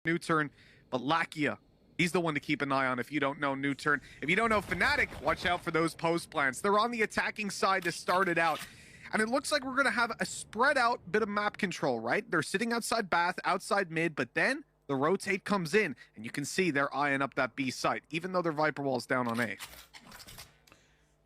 Nuturn, but Lakia, he's the one to keep an eye on if you don't know Nuturn. If you don't know Fnatic, watch out for those post plants. They're on the attacking side to start it out. And it looks like we're going to have a spread out bit of map control, right? They're sitting outside Bath, outside mid, but then the rotate comes in, and you can see they're eyeing up that B site, even though their Viper Wall's down on A.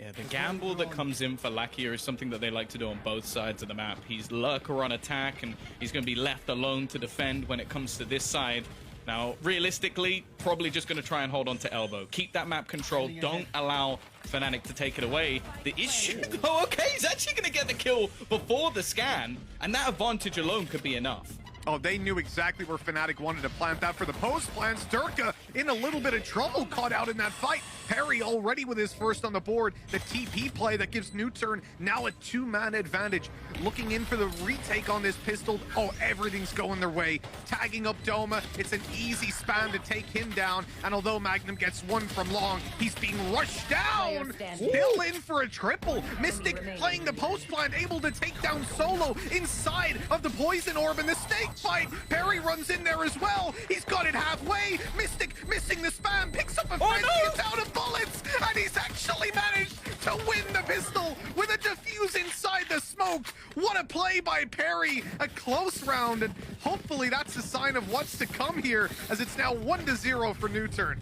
Yeah, the gamble that comes in for Lakia is something that they like to do on both sides of the map. He's lurker on attack, and he's going to be left alone to defend when it comes to this side. Now, realistically, probably just going to try and hold on to elbow. Keep that map control. Don't allow Fnatic to take it away. The issue, though, okay, he's actually going to get the kill before the scan, and that advantage alone could be enough. Oh, they knew exactly where Fnatic wanted to plant that for the post plants. Durka in a little bit of trouble, caught out in that fight. Perry already with his first on the board. The TP play that gives Nuturn now a two-man advantage. Looking in for the retake on this pistol. Oh, everything's going their way. Tagging up Doma. It's an easy spam to take him down. And although Magnum gets one from long, he's being rushed down. Still in for a triple. Mystic playing the post plant, able to take down Solo inside of the poison orb in the snake fight. Perry runs in there as well. He's got it halfway. Mystic missing the spam, picks up a fence, gets out of bullets, and he's actually managed to win the pistol with a defuse inside the smoke. What a play by Perry. A close round, and hopefully that's a sign of what's to come here, as it's now 1-0 for Nuturn.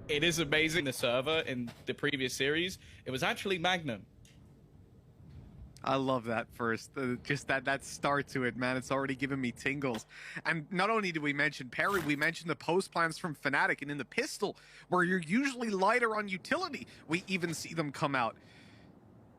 It is amazing. The server in the previous series, it was actually Magnum. I love that first, just that start to it, man. It's already given me tingles. And not only do we mention Perry, we mentioned the post plans from Fnatic, and in the pistol, where you're usually lighter on utility, we even see them come out.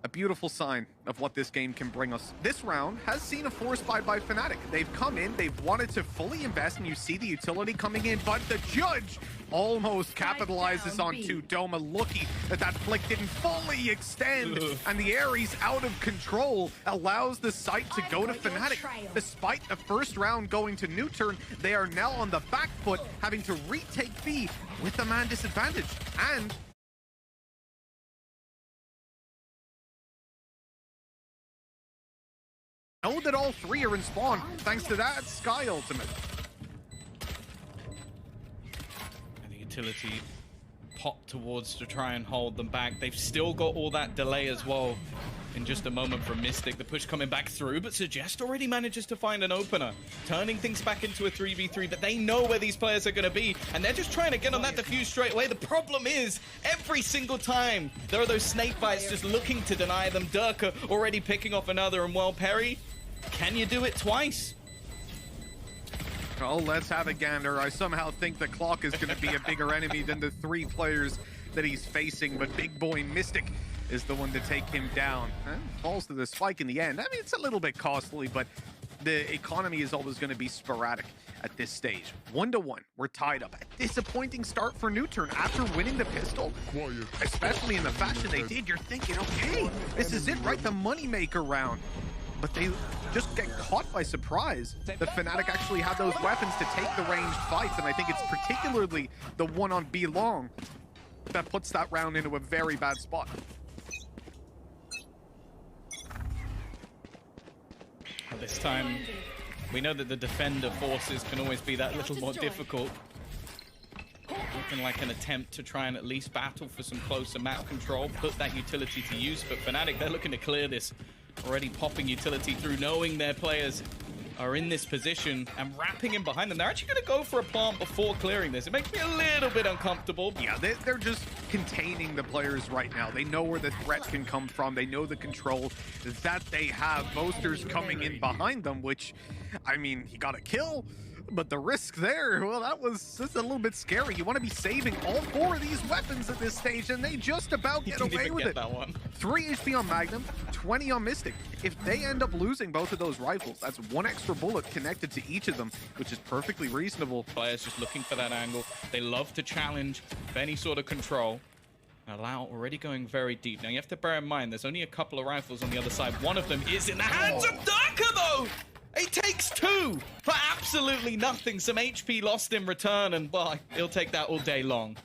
A beautiful sign of what this game can bring us. This round has seen a force buy by Fnatic. They've come in, they've wanted to fully invest, and you see the utility coming in, but the judge almost capitalizes onto Doma. Lucky that flick didn't fully extend, and the Ares out of control allows the site to go to Fnatic. Despite the first round going to Nuturn, they are now on the back foot, having to retake B with a man disadvantage. And know that all three are in spawn, thanks to that Sky ultimate. And the utility popped towards to try and hold them back. They've still got all that delay as well. In just a moment from Mystic, the push coming back through, but Suggest already manages to find an opener, turning things back into a 3v3, but they know where these players are going to be, and they're just trying to get on that defuse straight away. The problem is, every single time, there are those snake bites just looking to deny them. Durka already picking off another, and well, Perry, can you do it twice? Oh, let's have a gander. I somehow think the clock is going to be a bigger enemy than the three players that he's facing, but big boy Mystic is the one to take him down. Falls to the spike in the end. I mean, it's a little bit costly, but the economy is always going to be sporadic at this stage. 1-1, we're tied up. A disappointing start for Nuturn after winning the pistol, especially in the fashion they did. You're thinking, okay, this is it, right? The moneymaker round. But they just get caught by surprise. The Fnatic actually had those weapons to take the ranged fights, and I think it's particularly the one on B long that puts that round into a very bad spot. This time, we know that the defender forces can always be that little more difficult. Looking like an attempt to try and at least battle for some closer map control, put that utility to use, but Fnatic, they're looking to clear this. Already popping utility through, knowing their players are in this position and wrapping in behind them. They're actually going to go for a plant before clearing this. It makes me a little bit uncomfortable. Yeah, they're just containing the players right now. They know where the threat can come from. They know the control that they have. Boasters coming in behind them, which, I mean, he got a kill, but the risk there, well, that was just a little bit scary. You want to be saving all four of these weapons at this stage, and they just about get away with it. That one. 3 HP on Magnum, 20 on Mystic. If they end up losing both of those rifles, that's one extra bullet connected to each of them, which is perfectly reasonable. Players just looking for that angle. They love to challenge for any sort of control. Allow already going very deep. Now you have to bear in mind, there's only a couple of rifles on the other side. One of them is in the hands of Durka, though! It takes two for absolutely nothing. Some HP lost in return, and well, he'll take that all day long.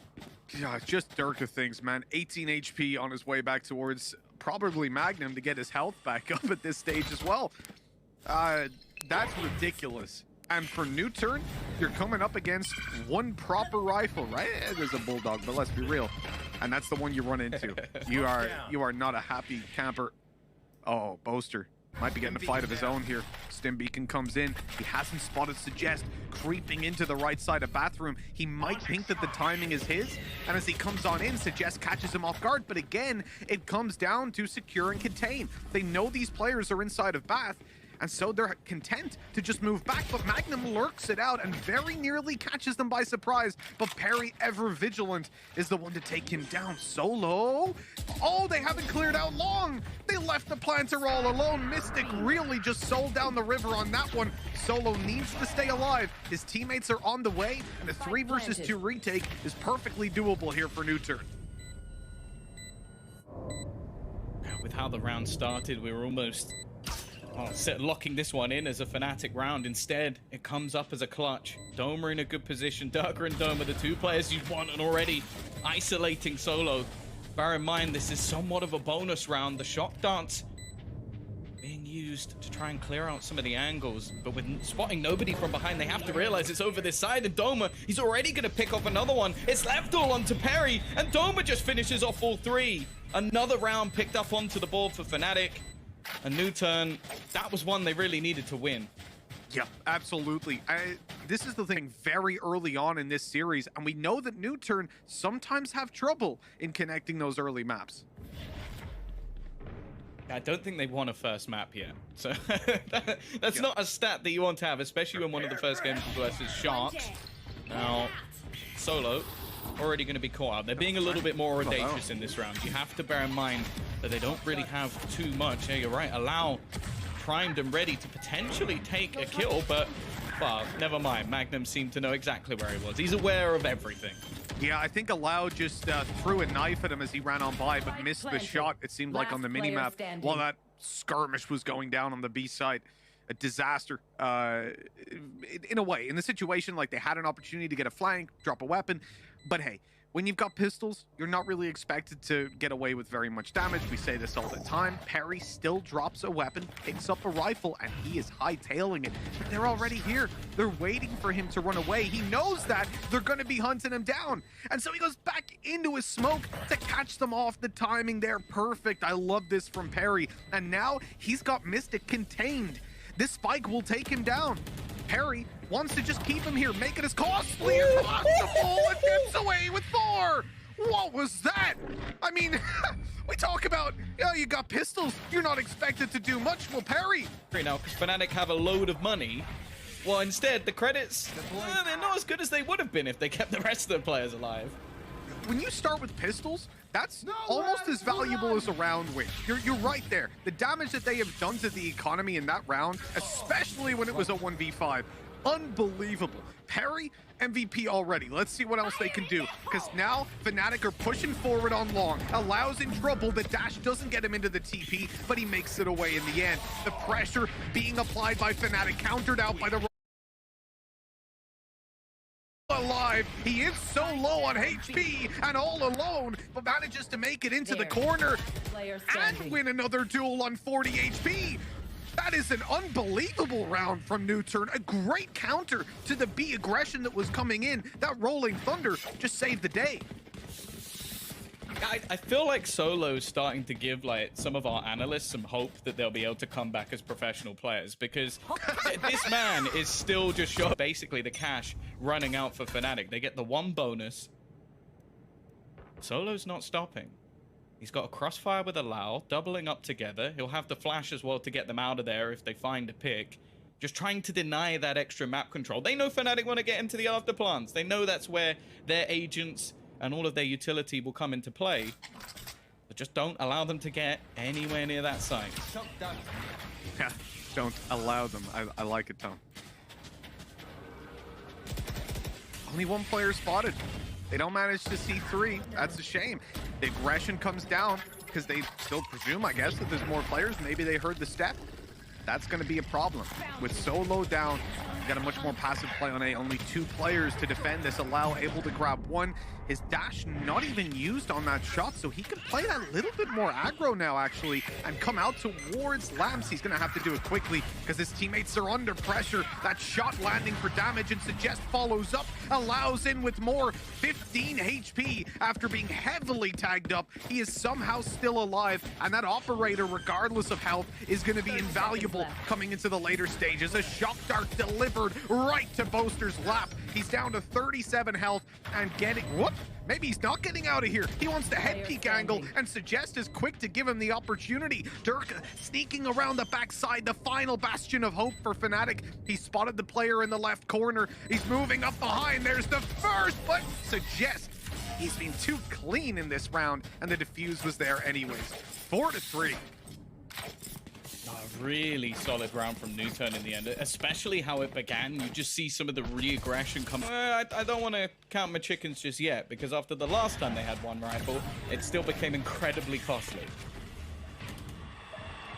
Yeah, just Durka things, man. 18 HP on his way back towards probably Magnum to get his health back up at this stage as well. That's ridiculous. And for Nuturn, you're coming up against one proper rifle, right? There's a bulldog, but let's be real. And that's the one you run into. You are not a happy camper. Oh, Boaster might be getting a fight of his own here. Stim Beacon comes in. He hasn't spotted Suggest creeping into the right side of bathroom. He might think that the timing is his. And as he comes on in, Suggest catches him off guard. But again, it comes down to secure and contain. They know these players are inside of Bath, and so they're content to just move back, but Magnum lurks it out and very nearly catches them by surprise. But Perry, ever vigilant, is the one to take him down. Solo. Oh, they haven't cleared out long. They left the planter all alone. Mystic really just sold down the river on that one. Solo needs to stay alive. His teammates are on the way, and a 3 versus 2 retake is perfectly doable here for Nuturn. With how the round started, we were almost locking this one in as a Fnatic round. Instead, it comes up as a clutch. Doma in a good position. Durga and Doma, the 2 players you want, and already isolating Solo. Bear in mind, this is somewhat of a bonus round. The shock dance being used to try and clear out some of the angles, but with spotting nobody from behind, they have to realize it's over this side, and Doma, he's already going to pick off another one. It's left all onto Perry, and Doma just finishes off all 3. Another round picked up onto the board for Fnatic. A new turn. That was one they really needed to win. Yeah, absolutely. This is the thing very early on in this series, and we know that Nuturn sometimes have trouble in connecting those early maps. I don't think they've won a first map yet. So that's not a stat that you want to have, especially when one of the first games was versus Sharks. Now, Solo already going to be caught out. They're being a little bit more audacious in this round. You have to bear in mind that they don't really have too much. Yeah, you're right. Allow primed and ready to potentially take a kill, but, well, never mind. Magnum seemed to know exactly where he was. He's aware of everything. Yeah, I think Allow just threw a knife at him as he ran on by, but missed the shot, it seemed like, on the minimap while that skirmish was going down on the B side. A disaster, in a way. In the situation, like, they had an opportunity to get a flank, drop a weapon, but hey, when you've got pistols, you're not really expected to get away with very much damage. We say this all the time. Perry still drops a weapon, picks up a rifle, and he is hightailing it. But they're already here. They're waiting for him to run away. He knows that they're going to be hunting him down. And so he goes back into his smoke to catch them off. The timing there, perfect. I love this from Perry. And now he's got Mystic contained. This spike will take him down. Perry wants to just keep him here, make it as costly as possible, and gets away with 4. What was that? I mean, we talk about, oh, you got pistols, you're not expected to do much. Well, Perry. Right now, because Fnatic have a load of money. Well, instead, the credits, they're not as good as they would have been if they kept the rest of the players alive. When you start with pistols, that's almost as valuable as a round win. You're right there. The damage that they have done to the economy in that round, especially when it was a 1v5, unbelievable. Perry, MVP already. Let's see what else they can do, because now Fnatic are pushing forward on long. Allows in trouble. The dash doesn't get him into the TP, but he makes it away in the end. The pressure being applied by Fnatic, countered out by the alive. He is so low on HP and all alone, but manages to make it into the corner and win another duel on 40 HP. That is an unbelievable round from Nuturn. A great counter to the B aggression that was coming in. That rolling thunder just saved the day. I feel like Solo's starting to give, like, some of our analysts some hope that they'll be able to come back as professional players, because this man is still just showing basically the cash running out for Fnatic. They get the 1 bonus. Solo's not stopping. He's got a crossfire with Allow, doubling up together. He'll have the flash as well to get them out of there if they find a pick. Just trying to deny that extra map control. They know Fnatic want to get into the after plants. They know that's where their agents and all of their utility will come into play. But just don't allow them to get anywhere near that site. Yeah, don't allow them. I like it, Tom. Only 1 player spotted. They don't manage to see 3. That's a shame. The aggression comes down because they still presume, I guess, that there's more players. Maybe they heard the step. That's going to be a problem. With Solo down, got a much more passive play on A. Only 2 players to defend this. Allow able to grab 1. His dash not even used on that shot, so he can play that little bit more aggro now, actually, and come out towards Lamps. He's going to have to do it quickly because his teammates are under pressure. That shot landing for damage, and Suggest follows up, allows in with more. 15 HP after being heavily tagged up. He is somehow still alive, and that operator, regardless of health, is going to be invaluable coming into the later stages. A shock dart delivered right to Boaster's lap. He's down to 37 health and getting... Whoop! Maybe he's not getting out of here. He wants the head peek angle, and Suggest is quick to give him the opportunity. Durka sneaking around the backside, the final bastion of hope for Fnatic. He spotted the player in the left corner. He's moving up behind. There's the first, but Suggest, he's been too clean in this round, and the defuse was there anyways. 4-3. A really solid round from Nuturn in the end, especially how it began. You just see some of the re-aggression come. I don't want to count my chickens just yet, because after the last time they had 1 rifle, it still became incredibly costly.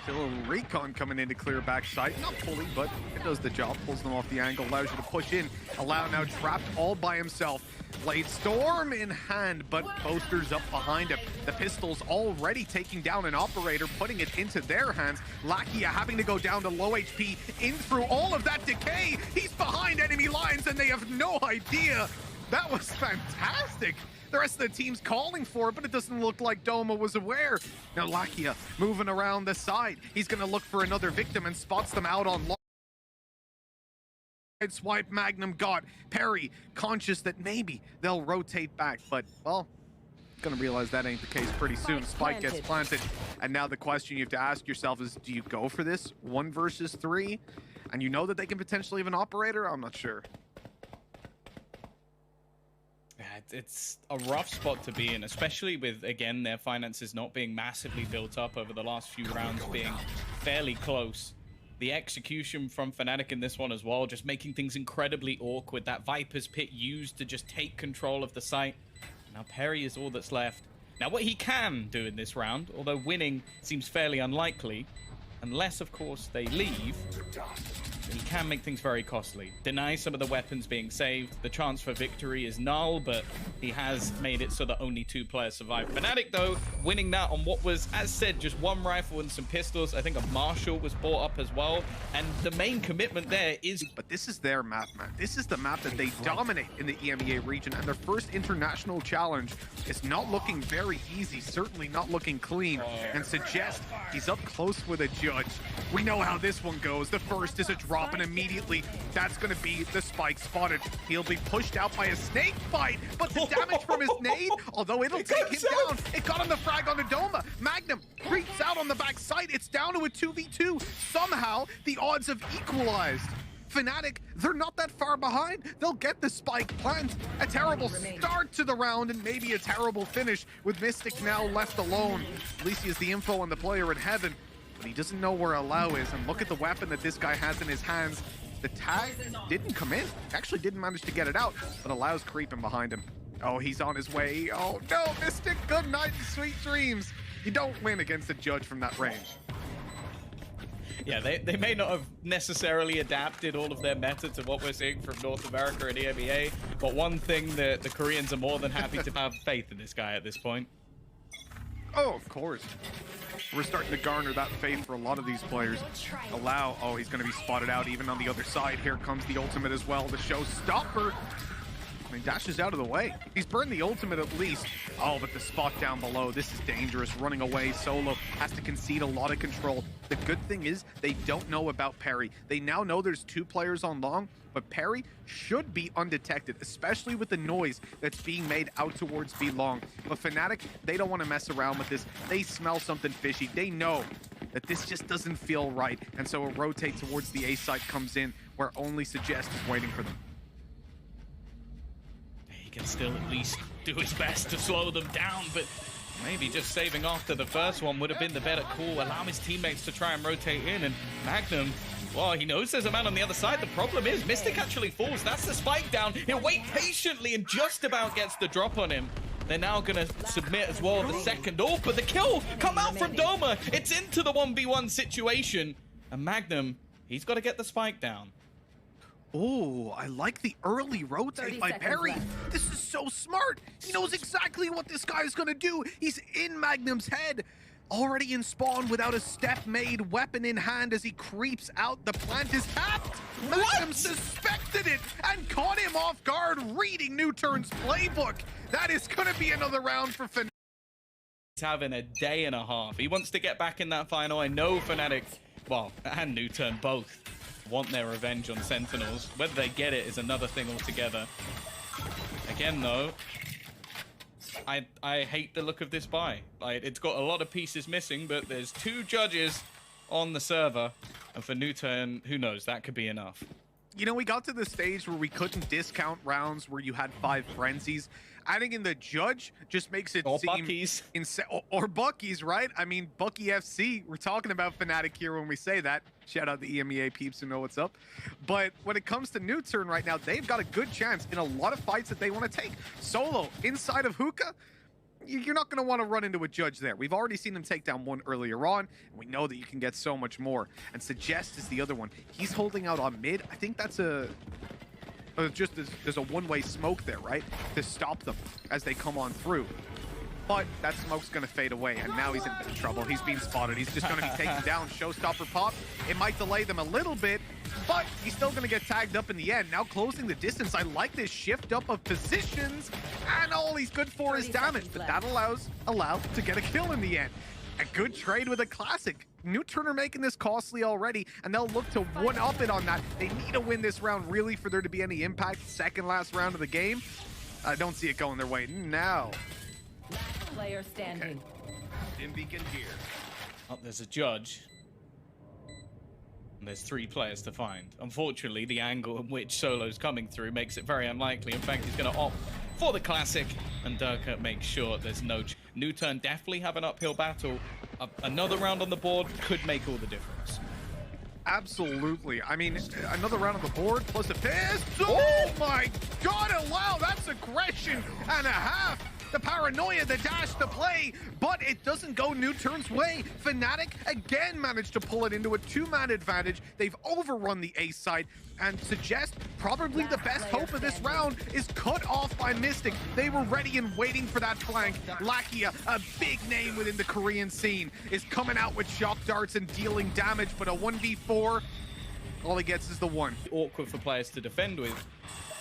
A little recon coming in to clear backside. Not fully, but it does the job. Pulls them off the angle, allows you to push in. Allow now trapped all by himself. Blade Storm in hand, but Boaster's up behind him. The pistols already taking down an operator, putting it into their hands. Lakia having to go down to low HP, in through all of that decay. He's behind enemy lines and they have no idea. That was fantastic. The rest of the team's calling for it, but it doesn't look like Doma was aware. Now Lakia moving around the side. He's going to look for another victim and spots them out on long. Swipe Magnum got Perry, conscious that maybe they'll rotate back, but, well, gonna realize that ain't the case pretty soon. Spike gets planted, and now the question you have to ask yourself is, do you go for this 1 versus 3? And you know that they can potentially have an operator? I'm not sure. It's a rough spot to be in, especially with, again, their finances not being massively built up over the last few rounds, being fairly close. The execution from Fnatic in this one as well, just making things incredibly awkward. That Viper's Pit used to just take control of the site. Now Perry is all that's left. Now what he can do in this round, although winning seems fairly unlikely, unless of course they leave, he can make things very costly. Deny some of the weapons being saved. The chance for victory is null, but he has made it so that only 2 players survive. Fnatic, though, winning that on what was, as said, just 1 rifle and some pistols. I think a Marshall was brought up as well. And the main commitment there is... But this is their map, man. This is the map that they dominate in the EMEA region, and their first international challenge is not looking very easy, certainly not looking clean. And Suggest he's up close with a judge. We know how this one goes. The first is a drop, and immediately that's going to be the spike spotted. He'll be pushed out by a snake bite, but the damage from his nade, although it'll take him down, it got on the frag on the Doma. Magnum creeps out on the back side. It's down to a 2v2. Somehow the odds have equalized. Fnatic, they're not that far behind. They'll get the spike plant. A terrible start to the round and maybe a terrible finish with Mystic now left alone. At least he has the info on the player in heaven, but he doesn't know where Allow is, and look at the weapon that this guy has in his hands. The tag didn't come in, actually didn't manage to get it out, but Allow's creeping behind him. Oh, he's on his way. Oh no, Mystic, good night and sweet dreams. You don't win against a judge from that range. Yeah, they may not have necessarily adapted all of their meta to what we're seeing from North America and EMEA, but one thing that the Koreans are more than happy to have faith in this guy at this point. Oh, of course. We're starting to garner that faith for a lot of these players. Allow, oh, he's going to be spotted out even on the other side. Here comes the ultimate as well, the showstopper. He dashes out of the way. He's burned the ultimate at least. Oh, but the spot down below, this is dangerous. Running away solo, has to concede a lot of control. The good thing is they don't know about Perry. They now know there's 2 players on long, but Perry should be undetected, especially with the noise that's being made out towards B long. But Fnatic, they don't want to mess around with this. They smell something fishy. They know that this just doesn't feel right. And so a rotate towards the A side comes in, where only Suggest is waiting for them. He can still at least do his best to slow them down, but maybe just saving after the first one would have been the better call. Allow his teammates to try and rotate in, and Magnum, well, he knows there's a man on the other side. The problem is Mystic actually falls. That's the spike down. He'll wait patiently and just about gets the drop on him. They're now going to submit as well the second ult, but the kill come out from Doma. It's into the 1v1 situation, and Magnum, he's got to get the spike down. Oh, I like the early rotate by Perry. This is so smart. He knows exactly what this guy is going to do. He's in Magnum's head. Already in spawn without a step made, weapon in hand as he creeps out. The plant is tapped. Magnum suspected it and caught him off guard, reading Nuturn's playbook. That is going to be another round for Fnatic. He's having a day and a half. He wants to get back in that final. I know Fnatic, well, and Nuturn both want their revenge on Sentinels. Whether they get it is another thing altogether. Again, though, I hate the look of this buy. Like, it's got a lot of pieces missing, but there's 2 judges on the server. And for Nuturn, who knows, that could be enough. You know, we got to the stage where we couldn't discount rounds where you had 5 frenzies. Adding in the judge just makes it seem Bucky's. Or Bucky's, right? I mean, Bucky FC. We're talking about Fnatic here when we say that. Shout out the EMEA peeps who know what's up. But when it comes to Nuturn right now, they've got a good chance in a lot of fights that they want to take. Solo, inside of Hookah, you're not going to want to run into a judge there. We've already seen them take down one earlier on, and we know that you can get so much more. And Suggest is the other one. He's holding out on mid. I think that's a... just there's a one-way smoke there, right? To stop them as they come on through. But that smoke's going to fade away, and now he's in a bit of trouble. He's being spotted. He's just going to be taken down. Showstopper pop. It might delay them a little bit, but he's still going to get tagged up in the end. Now closing the distance. I like this shift up of positions, and all he's good for is damage, but that allows to get a kill in the end. A good trade with a classic. Nuturn are making this costly already, and they'll look to one-up it on that. They need to win this round, really, for there to be any impact. Second last round of the game. I don't see it going their way now. Player standing. Okay. In beacon here. Oh, there's a judge. And there's 3 players to find. Unfortunately, the angle in which Solo's coming through makes it very unlikely. In fact, he's going to opt for the classic, and Durka makes sure there's no... Nuturn definitely have an uphill battle. Another round on the board could make all the difference. Absolutely. I mean, another round on the board plus a piss. Oh my god, wow, that's aggression and a half. The paranoia, the dash, the play, but it doesn't go Nuturn's way. Fnatic again managed to pull it into a 2-man advantage. They've overrun the ace side, and Suggest probably the best hope of this round is cut off by Mystic. They were ready and waiting for that flank. Lakia, a big name within the Korean scene, is coming out with shock darts and dealing damage, but a 1v4, all he gets is the 1. Awkward for players to defend with.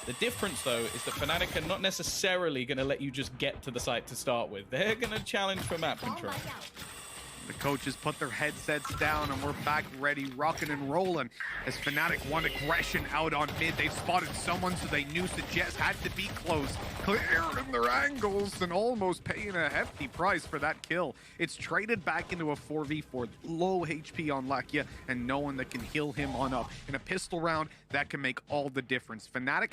The difference, though, is that Fnatic are not necessarily going to let you just get to the site to start with. They're going to challenge for map control. The coaches put their headsets down, and we're back ready, rocking and rolling. As Fnatic want aggression out on mid, they've spotted someone, so they knew Suggest had to be close. Clearing their angles and almost paying a hefty price for that kill. It's traded back into a 4v4, low HP on Lakia, and no one that can heal him on up. In a pistol round, that can make all the difference. Fnatic,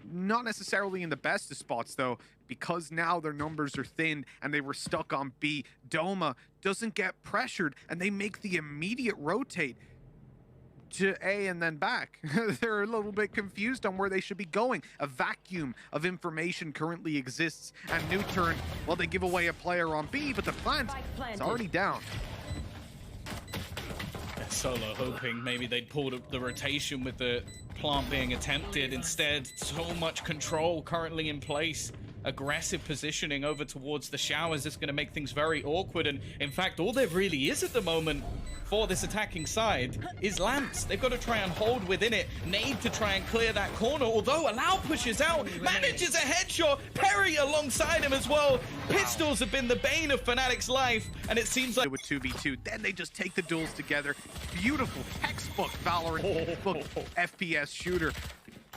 not necessarily in the best of spots, though, because now their numbers are thin and they were stuck on B. Doma doesn't get pressured, and they make the immediate rotate to A and then back. They're a little bit confused on where they should be going. A vacuum of information currently exists, and Nuturn, well, they give away a player on B, but the plant is already down. Solo hoping maybe they'd pull the rotation with the plant being attempted. Instead, so much control currently in place. Aggressive positioning over towards the showers is going to make things very awkward. And in fact, all there really is at the moment for this attacking side is lamps. They've got to try and hold within it. Nade to try and clear that corner. Although Allow pushes out, manages a headshot. Perry alongside him as well. Pistols have been the bane of Fnatic's life, and it seems like with 2v2, then they just take the duels together. Beautiful textbook Valorant book FPS shooter.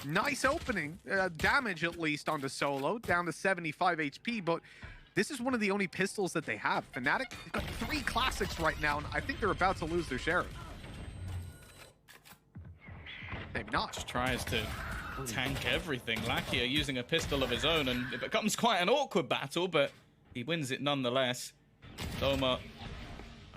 Nice opening, damage at least onto Solo, down to 75 HP, but this is one of the only pistols that they have. Fnatic, they've got 3 classics right now, and I think they're about to lose their sheriff. Maybe not. Just tries to tank everything. Lakia using a pistol of his own, and it becomes quite an awkward battle, but he wins it nonetheless. Doma,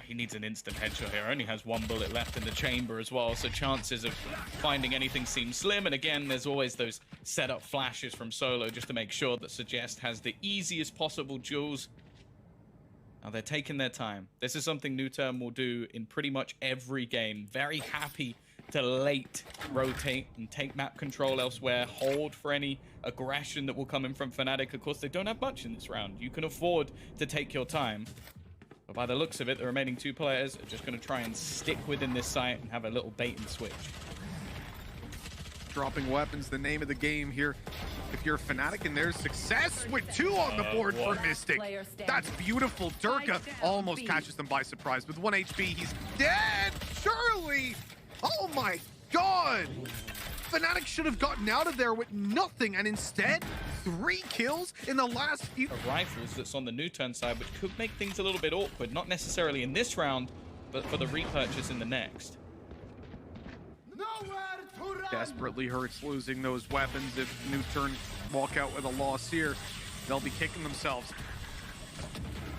he needs an instant headshot here. Only has 1 bullet left in the chamber as well, so chances of finding anything seem slim. And again, there's always those setup flashes from Solo just to make sure that Suggest has the easiest possible duels. Now they're taking their time. This is something Nuturn will do in pretty much every game. Very happy to late rotate and take map control elsewhere, hold for any aggression that will come in from Fnatic. Of course, they don't have much in this round. You can afford to take your time. But by the looks of it, the remaining 2 players are just going to try and stick within this site and have a little bait and switch. Dropping weapons, the name of the game here. If you're Fnatic and there's success with 2 on the board for Mystic. That's beautiful. Durka almost catches them by surprise. With 1 HP, he's dead. Surely. Oh my god. Fnatic should have gotten out of there with nothing, and instead 3 kills in the last few. The rifles that's on the Nuturn side, which could make things a little bit awkward. Not necessarily in this round, but for the repurchase in the next. Desperately hurts losing those weapons. If Nuturn walk out with a loss here, they'll be kicking themselves.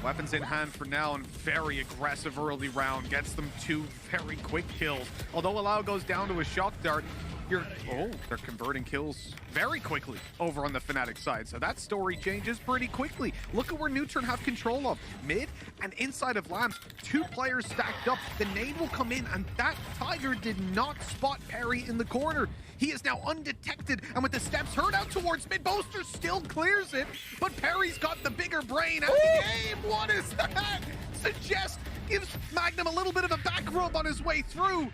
Weapons in hand for now, and very aggressive early round. Gets them 2 very quick kills. Although Allow goes down to a shock dart, they're converting kills very quickly over on the Fnatic side. So that story changes pretty quickly. Look at where Nuturn have control of. Mid and inside of Lamps, 2 players stacked up. The nade will come in, and that Tiger did not spot Perry in the corner. He is now undetected, and with the steps heard out towards mid, Boaster still clears it, but Perry's got the bigger brain at the game. What is that? Suggest gives Magnum a little bit of a back rub on his way through.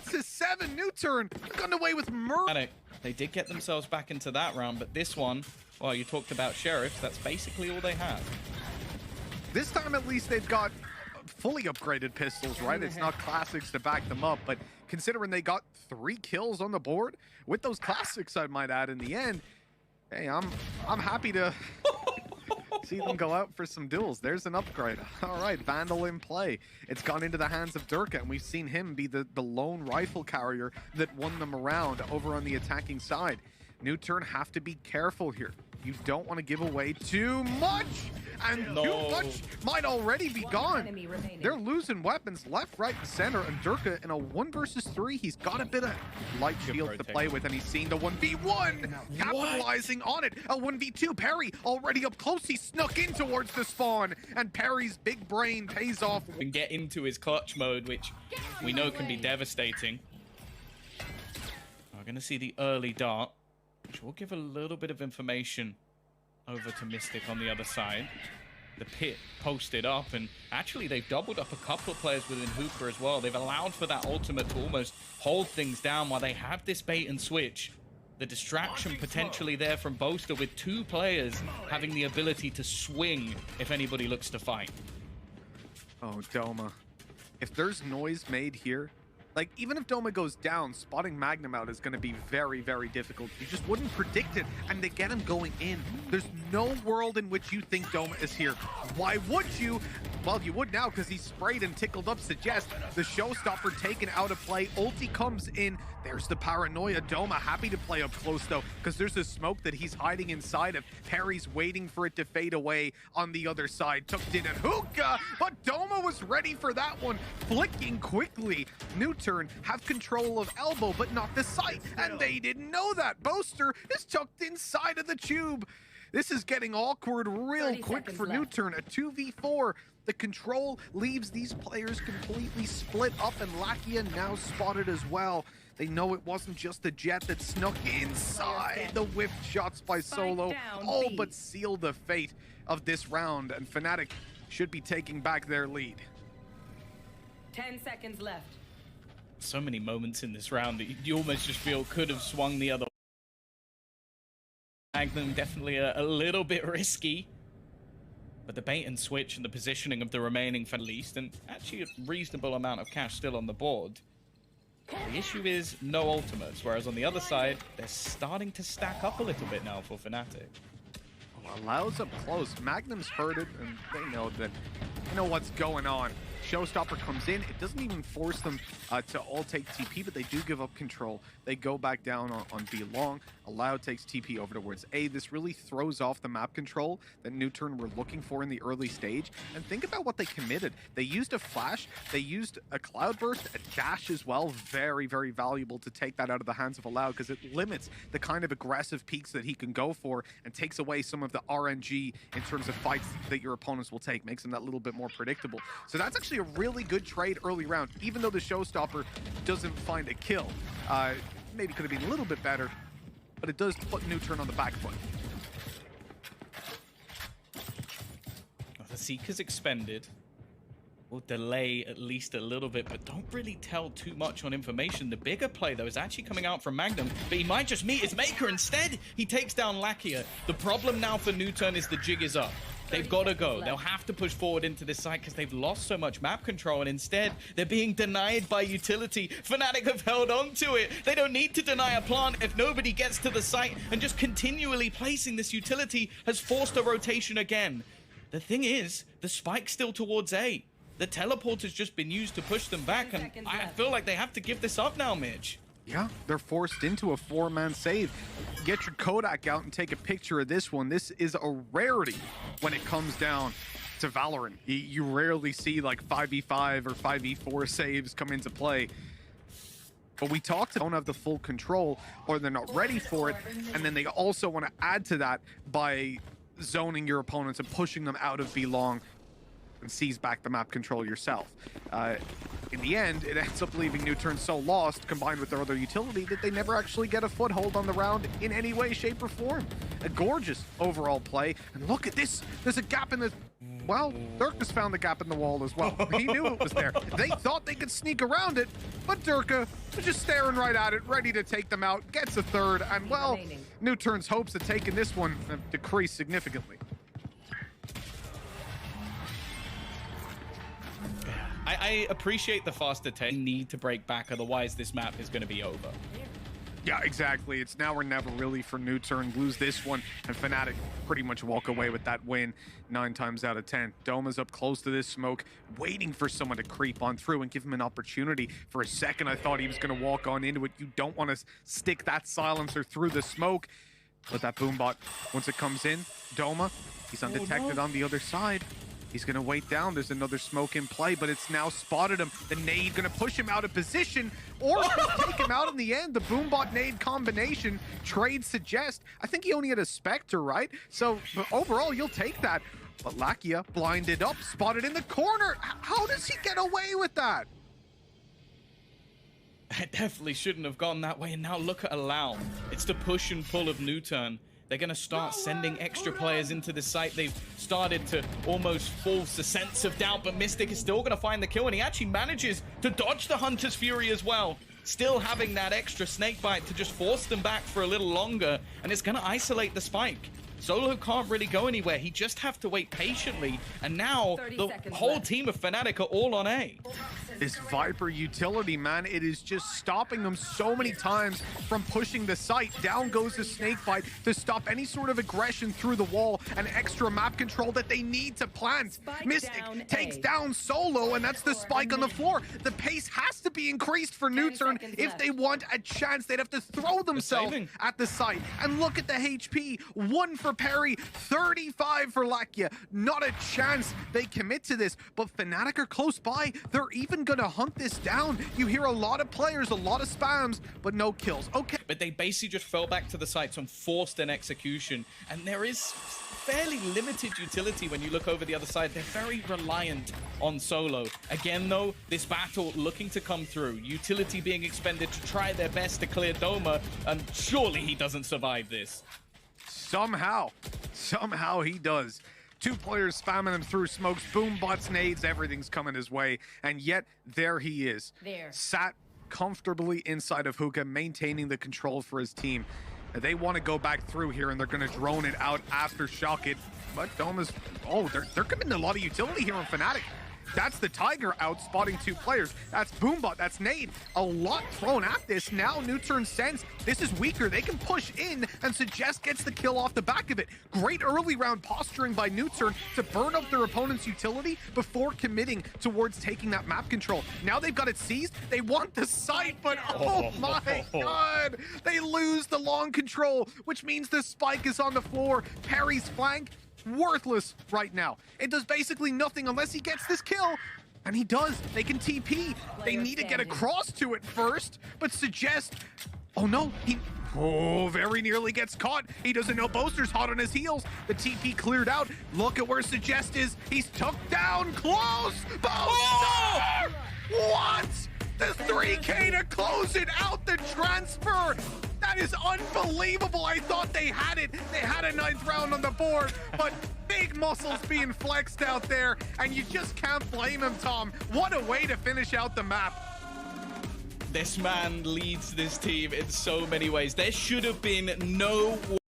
8-7, Nuturn gone away with murder. They did get themselves back into that round, but this one, well, you talked about Sheriffs, that's basically all they have. This time at least they've got fully upgraded pistols, right? It's not classics to back them up, but considering they got 3 kills on the board with those classics, I might add, in the end, hey, I'm happy to see them go out for some duels. There's an upgrade. All right, Vandal in play. It's gone into the hands of Durka, and we've seen him be the lone rifle carrier that won them around over on the attacking side. Nuturn have to be careful here. You don't want to give away too much, and too much might already be gone. They're losing weapons left, right, and center, and Durka in a 1 versus 3, he's got a bit of light shield to play with, and he's seen the 1v1, capitalizing on it. A 1v2, Perry already up close. He snuck in towards the spawn, and Perry's big brain pays off. And get into his clutch mode, which we know can be devastating. We're going to see the early dart, which will give a little bit of information over to Mystic on the other side. The pit posted up, and actually they've doubled up a couple of players within Hookah as well. They've allowed for that ultimate to almost hold things down while they have this bait and switch. The distraction potentially there from Boaster, with 2 players having the ability to swing if anybody looks to fight. Oh, Doma. If there's noise made here, like, even if Doma goes down, spotting Magnum out is going to be very, very difficult. You just wouldn't predict it, and they get him going in. There's no world in which you think Doma is here. Why would you? Well, you would now, because he sprayed and tickled up Suggest. The showstopper taken out of play. Ulti comes in. There's the paranoia. Doma happy to play up close, though, because there's a smoke that he's hiding inside of. Perry's waiting for it to fade away on the other side. Tucked in and Hookah, but Doma was ready for that one. Flicking quickly. Nuturn have control of elbow, but not the site, and they didn't know that. Boaster is tucked inside of the tube. This is getting awkward real quick for Nuturn. A 2v4. The control leaves these players completely split up, and Lakia now spotted as well. They know it wasn't just the Jet that snuck inside. The whiff shots by Solo all but seal the fate of this round, and Fnatic should be taking back their lead. 10 seconds left. So many moments in this round that you almost just feel could have swung the other way. Magnum definitely a little bit risky, but the bait and switch and the positioning of the remaining for least, and actually a reasonable amount of cash still on the board. The issue is no ultimates, whereas on the other side, they're starting to stack up a little bit now for Fnatic. Allows up close. Magnum's heard it, and they know that, you know what's going on. Showstopper comes in. It doesn't even force them to all take TP, but they do give up control. They go back down on B long. Allow takes TP over towards A. This really throws off the map control that Nuturn were looking for in the early stage. And think about what they committed. They used a flash. They used a cloudburst, a dash as well. Very, very valuable to take that out of the hands of Allow, because it limits the kind of aggressive peaks that he can go for and takes away some of the RNG in terms of fights that your opponents will take. Makes them that little bit more predictable. So that's actually actually a really good trade early round, even though the showstopper doesn't find a kill. Maybe could have been a little bit better, but it does put Nuturn on the back foot. The Seeker's expended. Will delay at least a little bit, but don't really tell too much on information. The bigger play, though, is actually coming out from Magnum, but he might just meet his maker instead. He takes down Lakia. The problem now for Nuturn is the jig is up. They've got to go. They'll have to push forward into this site because they've lost so much map control, and instead, they're being denied by utility. Fnatic have held on to it. They don't need to deny a plant if nobody gets to the site, and just continually placing this utility has forced a rotation again. The thing is, the spike's still towards A. The teleport has just been used to push them back, and I feel like they have to give this up now, Mitch. Yeah, they're forced into a 4-man save. Get your Kodak out and take a picture of this one. This is a rarity when it comes down to Valorant. You rarely see like 5v5 or 5v4 saves come into play. But we talked about don't have the full control, or they're not ready for it, and then they also want to add to that by zoning your opponents and pushing them out of B long and seize back the map control yourself. In the end, it ends up leaving Nuturn so lost, combined with their other utility, that they never actually get a foothold on the round in any way, shape, or form. A gorgeous overall play. And look at this. There's a gap in the... Well, Durka's found the gap in the wall as well. He knew it was there. They thought they could sneak around it, but Durka was just staring right at it, ready to take them out, gets a third, and well, Nuturn's hopes of taking this one have decreased significantly. I appreciate the faster take. Need to break back, otherwise this map is going to be over. Yeah, exactly. It's now or never really for Nuturn. Lose this one, and Fnatic pretty much walk away with that win 9 times out of 10. Doma's up close to this smoke, waiting for someone to creep on through and give him an opportunity. For a second, I thought he was going to walk on into it. You don't want to stick that silencer through the smoke. But that boombot, once it comes in, Doma, he's undetected on the other side. He's going to wait down. There's another smoke in play, but it's now spotted him. The nade going to push him out of position, or take him out in the end. The boombot nade combination, trade suggest. I think he only had a Spectre, right? So overall, you'll take that. But Lakia blinded up, spotted in the corner. How does he get away with that? It definitely shouldn't have gone that way. And now look at Allow. It's the push and pull of Nuturn. They're going to start sending extra players into the site. They've started to almost force a sense of doubt, but Mystic is still going to find the kill, and he actually manages to dodge the Hunter's Fury as well. Still having that extra snakebite to just force them back for a little longer, and it's going to isolate the spike. Solo can't really go anywhere. He just have to wait patiently, and now the whole team of Fnatic are all on A. This Viper utility, man, it is just stopping them so many times from pushing the site. Down goes the snakebite to stop any sort of aggression through the wall and extra map control that they need to plant. Mystic takes down Solo, and that's the spike on the floor. The pace has to be increased for Nuturn if they want a chance. They'd have to throw themselves at the site. And look at the HP. 1 for Perry, 35 for Lakia. Not a chance they commit to this, but Fnatic are close by. They're even gonna hunt this down. You hear a lot of players, a lot of spams, but no kills. Okay. But they basically just fell back to the sites and forced an execution, and there is fairly limited utility when you look over the other side. They're very reliant on Solo. Again, though, this battle looking to come through. Utility being expended to try their best to clear Doma, and surely he doesn't survive this. Somehow he does. 2 players spamming him through smokes, boombots, nades, everything's coming his way, and yet there he is. Sat comfortably inside of Hookah, maintaining the control for his team. They want to go back through here, and they're going to drone it out after shock it. But Doma's... Oh, they're committing a lot of utility here on Fnatic. That's the Tiger out, spotting 2 players. That's Boombot, that's Nade. A lot thrown at this. Now Nuturn sense this is weaker. They can push in, and Suggest gets the kill off the back of it. Great early round posturing by Nuturn to burn up their opponent's utility before committing towards taking that map control. Now they've got it seized. They want the site, but oh my god! They lose the long control, which means the spike is on the floor. Perry's flank, worthless right now. It does basically nothing unless he gets this kill, and he does. They can TP. They need to get across to it first, but Suggest Oh no, he very nearly gets caught. He doesn't know Boaster's hot on his heels. The TP cleared out. Look at where Suggest is. He's took down close. Boaster! What? The 3K to close it out, the transfer. That is unbelievable. I thought they had it. They had a 9th round on the board, but big muscles being flexed out there, and you just can't blame him, Tom. What a way to finish out the map. This man leads this team in so many ways. There should have been no